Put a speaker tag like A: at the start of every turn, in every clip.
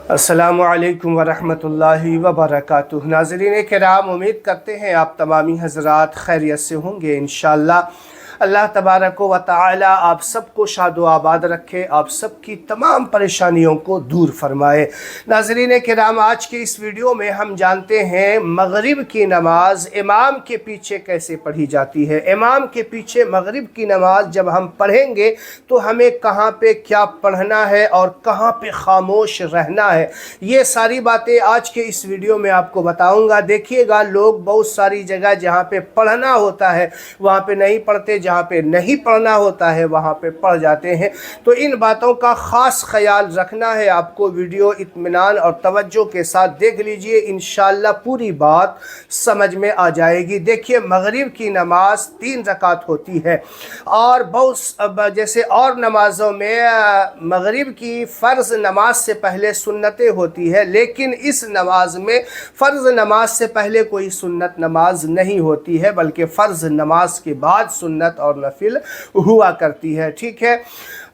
A: अस्सलामु अलैकुम वरहमतुल्लाहि वबरकातुह। नाज़रीन किराम, उम्मीद करते हैं आप तमामी हज़रात खैरियत से होंगे इंशाअल्लाह। अल्लाह तबारक व तआला आप सबको शादो आबाद रखे, आप सबकी तमाम परेशानियों को दूर फरमाए। नाज़रीन किराम, आज के इस वीडियो में हम जानते हैं मगरिब की नमाज इमाम के पीछे कैसे पढ़ी जाती है। इमाम के पीछे मगरिब की नमाज जब हम पढ़ेंगे तो हमें कहाँ पे क्या पढ़ना है और कहाँ पे खामोश रहना है, ये सारी बातें आज के इस वीडियो में आपको बताऊंगा। देखिएगा, लोग बहुत सारी जगह जहाँ पे पढ़ना होता है वहाँ पे नहीं पढ़ते, जहाँ पे नहीं पढ़ना होता है वहाँ पे पढ़ जाते हैं। तो इन बातों का ख़ास ख्याल रखना है आपको। वीडियो इत्मीनान और तवज्जो के साथ देख लीजिए, इंशाअल्लाह पूरी बात समझ में आ जाएगी। देखिए, मगरिब की नमाज 3 रकात होती है और बहुत जैसे और नमाज़ों में मगरिब की फ़र्ज़ नमाज से पहले सुन्नतें होती है, लेकिन इस नमाज में फ़र्ज़ नमाज से पहले कोई सुन्नत नमाज नहीं होती है, बल्कि फ़र्ज़ नमाज के बाद सुन्नत और नफिल हुआ करती है। ठीक है,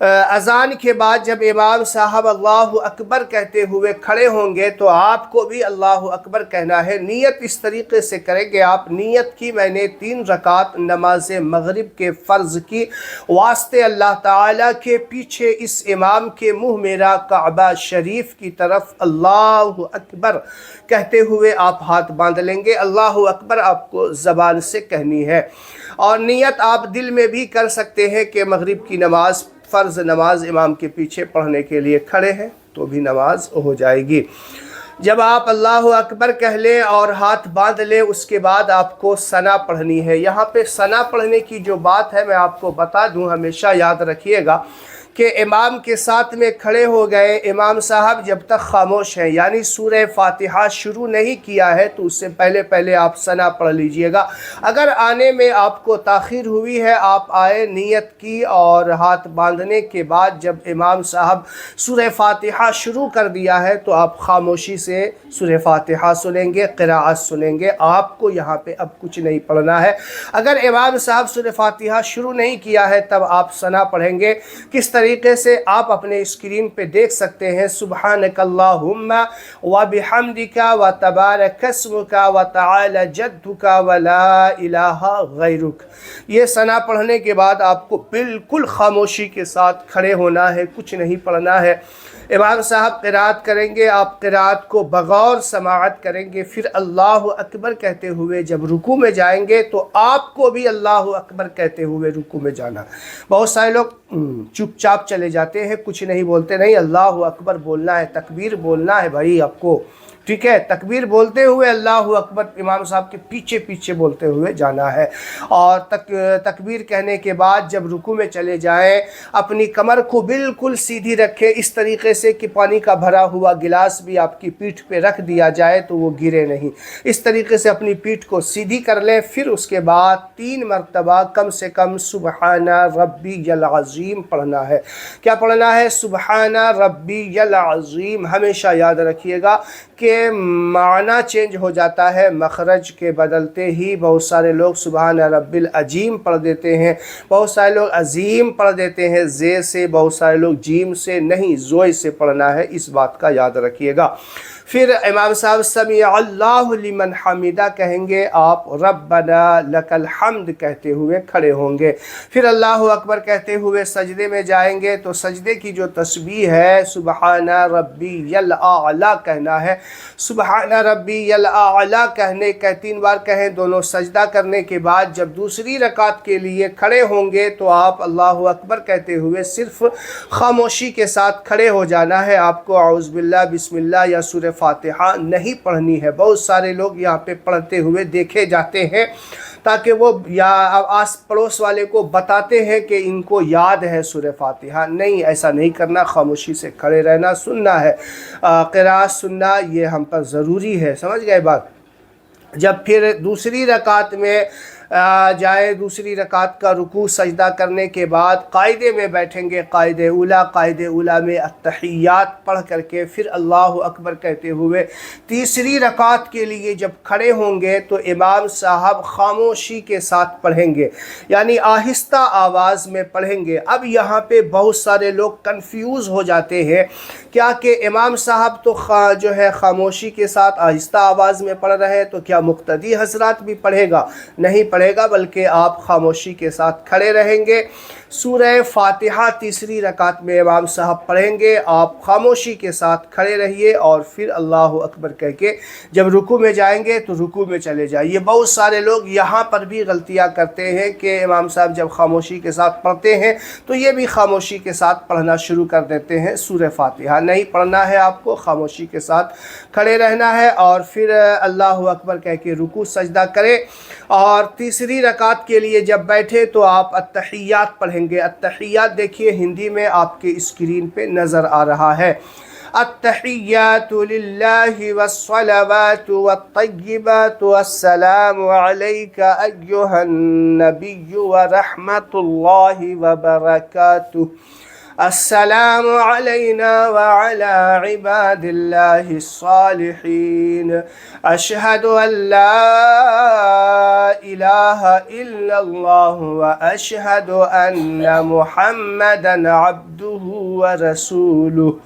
A: अज़ान के बाद जब इमाम साहब अल्लाहु अकबर कहते हुए खड़े होंगे तो आपको भी अल्लाहु अकबर कहना है। नीयत इस तरीके से करेंगे आप, नीयत की मैंने 3 रकात नमाज मगरिब के फ़र्ज़ की वास्ते अल्लाह ताला के पीछे इस इमाम के मुँह मेरा काबा शरीफ की तरफ अल्लाहु अकबर कहते हुए आप हाथ बांध लेंगे। अल्लाहु अकबर आपको ज़बान से कहनी है और नीयत आप दिल में भी कर सकते हैं कि मगरिब की नमाज फ़र्ज़ नमाज इमाम के पीछे पढ़ने के लिए खड़े हैं तो भी नमाज हो जाएगी। जब आप अल्लाहु अकबर कह लें और हाथ बांध लें, उसके बाद आपको सना पढ़नी है। यहाँ पे सना पढ़ने की जो बात है मैं आपको बता दूँ, हमेशा याद रखिएगा कि इमाम के साथ में खड़े हो गए, इमाम साहब जब तक खामोश हैं, यानी सूरह फातिहा शुरू नहीं किया है, तो उससे पहले पहले आप सना पढ़ लीजिएगा। अगर आने में आपको ताख़ीर हुई है, आप आए, नियत की और हाथ बांधने के बाद जब इमाम साहब सूरह फातिहा शुरू कर दिया है तो आप खामोशी से सूरह फातिहा सुनेंगे, क़िराअत सुनेंगे। आपको यहाँ पे अब कुछ नहीं पढ़ना है। अगर इमाम साहब सूरह फातिहा शुरू नहीं किया है तब आप सना पढ़ेंगे। किस तरीके से आप अपने स्क्रीन पे देख सकते हैं, सुब्हानकल्लाहुम्मा व बिहम्दिका व तबारकस्मुका व तआला जद्दुका व ला इलाहा गैरुक। ये सना पढ़ने के बाद आपको बिल्कुल खामोशी के साथ खड़े होना है, कुछ नहीं पढ़ना है। इमाम साहब क़िराअत करेंगे, आप क़िराअत को बगौर समाअत करेंगे। फिर अल्लाहु अकबर कहते हुए जब रुकू में जाएंगे तो आपको भी अल्लाहु अकबर कहते हुए रुकू में जाना। बहुत सारे लोग चुपचाप चले जाते हैं, कुछ नहीं बोलते। नहीं, अल्लाहु अकबर बोलना है, तकबीर बोलना है भाई आपको। ठीक है, तकबीर बोलते हुए अल्लाहु अकबर इमाम साहब के पीछे पीछे बोलते हुए जाना है। और तकबीर कहने के बाद जब रुकू में चले जाएं, अपनी कमर को बिल्कुल सीधी रखें, इस तरीके से कि पानी का भरा हुआ गिलास भी आपकी पीठ पे रख दिया जाए तो वो गिरे नहीं। इस तरीके से अपनी पीठ को सीधी कर लें। फिर उसके बाद 3 मरतबा कम से कम सुबहाना रब्बियल अज़ीम पढ़ना है। क्या पढ़ना है? सुबहाना रब्बियल अज़ीम। हमेशा याद रखिएगा कि माना चेंज हो जाता है मखरज के बदलते ही। बहुत सारे लोग सुबहान रब्बिल अजीम पढ़ देते हैं, बहुत सारे लोग अजीम पढ़ देते हैं जे से, बहुत सारे लोग जीम से। नहीं, जोय से पढ़ना है, इस बात का याद रखिएगा। फिर इमाम साहब समी अल्लाहु लिमन हमीदा कहेंगे, आप रब्बना लकल हम्द कहते हुए खड़े होंगे। फिर अल्लाहु अकबर कहते हुए सजदे में जाएंगे तो सजदे की जो तस्बीह है सुबहाना रब्बियल आला कहना है। सुबहाना रब्बियल आला कहने का 3 बार कहें। दोनों सजदा करने के बाद जब दूसरी रकात के लिए खड़े होंगे तो आप अल्लाहु अकबर कहते हुए सिर्फ खामोशी के साथ खड़े हो जाना है। आपको औज़ बिल्लाह बिस्मिल्लाह या सूरह फातिहा नहीं पढ़नी है। बहुत सारे लोग यहाँ पे पढ़ते हुए देखे जाते हैं ताकि वो या आस पड़ोस वाले को बताते हैं कि इनको याद है सूरह फातिहा। नहीं, ऐसा नहीं करना, खामोशी से खड़े रहना, सुनना है। क़िराअत सुनना ये हम पर ज़रूरी है। समझ गए बात? जब फिर दूसरी रकात में جائے दूसरी रकात का रुकू सजदा करने के बाद कायदे में बैठेंगे, कायदे उला में अत्तहियात पढ़ करके फिर अल्लाह अकबर कहते हुए तीसरी रकात के लिए जब खड़े होंगे तो इमाम साहब खामोशी के साथ पढ़ेंगे, यानी आहिस्ता आवाज़ में पढ़ेंगे। अब यहाँ पे बहुत सारे लोग कंफ्यूज हो जाते हैं क्या कि इमाम साहब तो जो है खामोशी के साथ आहिस्ता आवाज़ में पढ़ रहे हैं, तो क्या मुक्तदी हजरात भी पढ़ेगा? नहीं पढ़ेगा, बल्कि आप खामोशी के साथ खड़े रहेंगे। सूरह फातिहा तीसरी रकात में इमाम साहब पढ़ेंगे, आप खामोशी के साथ खड़े रहिए और फिर अल्लाह अकबर कह के जब रुकू में जाएंगे तो रुकू में चले जाइए। बहुत सारे लोग यहाँ पर भी गलतियाँ करते हैं कि इमाम साहब जब खामोशी के साथ पढ़ते हैं तो ये भी खामोशी के साथ पढ़ना शुरू कर देते हैं सूरह फातिहा। नहीं पढ़ना है, आपको खामोशी के साथ खड़े रहना है और फिर अल्लाह अकबर कह के रुकू सजदा करें। और तीसरी रकात के लिए जब बैठे तो आप अत्तहियात पढ़ेंगे। अत्तहियात देखिए हिंदी में आपके स्क्रीन पे नज़र आ रहा है। अत्तहियातु लिल्लाहि वस्सलावातु वत्तय्यिबातु अस्सलामु अलैका अय्युहन नबिय्यु व रहमतुल्लाहि व बरकातुहु अस्सलामु अलैना व अला इबादिल्लाहि स्सालिहीन अशहदु अल्ला इलाहा इल्लल्लाह व अशहदु अन्ना मुहम्मदन अब्दुहु व रसूलुहु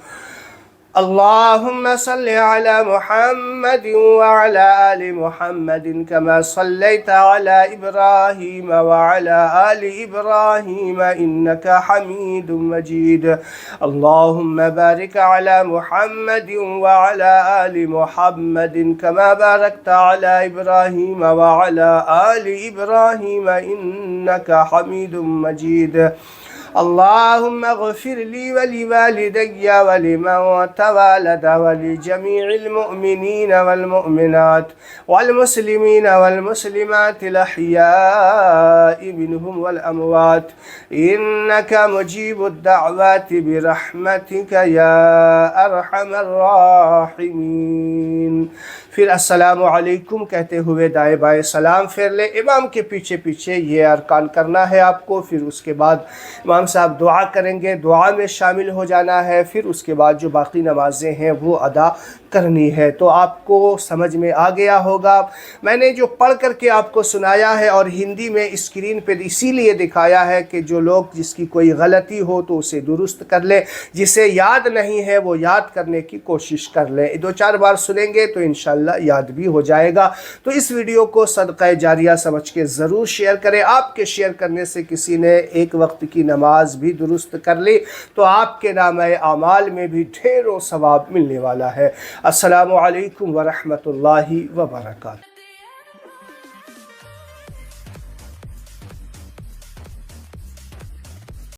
A: अल्लाहुम्मा सल्लि अला मुहम्मद व अला आलि मुहम्मद कमा सल्लैता अला इब्राहीम व अला आलि इब्राहीम इन्नका हमीदुम मजीद। अल्लाहुम्मा बारिक अला मुहम्मद व अला आलि मुहम्मद कमा बारकता अला इब्राहीम व अला आलि इब्राहीम इन्नका हमीदुम मजीद। अल्लाहुम्मा ग़फ़िर ली व लिवालिदैया व लिमन तवलद व लिजमीइल मुअमिनीन वल मुअमिनात वल मुस्लिमीन वल मुस्लिमात अल अहयाइ मिनहुम वल अमवात इन्नका मुजीबुद दअवाति बिरहमतिका या अरहमर राहिमीन। फिर अस्सलामु अलैकुम कहते हुए दाएं बाएं सलाम फेर ले। इमाम के पीछे पीछे ये अरकान करना है आपको। फिर उसके बाद इमाम साहब दुआ करेंगे, दुआ में शामिल हो जाना है। फिर उसके बाद जो बाकी नमाजें हैं वो अदा करनी है। तो आपको समझ में आ गया होगा। मैंने जो पढ़ करके आपको सुनाया है और हिंदी में स्क्रीन पर इसीलिए दिखाया है कि जो लोग जिसकी कोई गलती हो तो उसे दुरुस्त कर ले, जिसे याद नहीं है वो याद करने की कोशिश कर ले। 2-4 बार सुनेंगे तो इंशाल्लाह याद भी हो जाएगा। तो इस वीडियो को सदक़ा जारिया समझ के ज़रूर शेयर करें। आपके शेयर करने से किसी ने एक वक्त की नमाज भी दुरुस्त कर ली तो आपके नामे आमाल में भी ढेरों सवाब मिलने वाला है। अस्सलामु अलैकुम व रहमतुल्लाहि व बरकातुहू।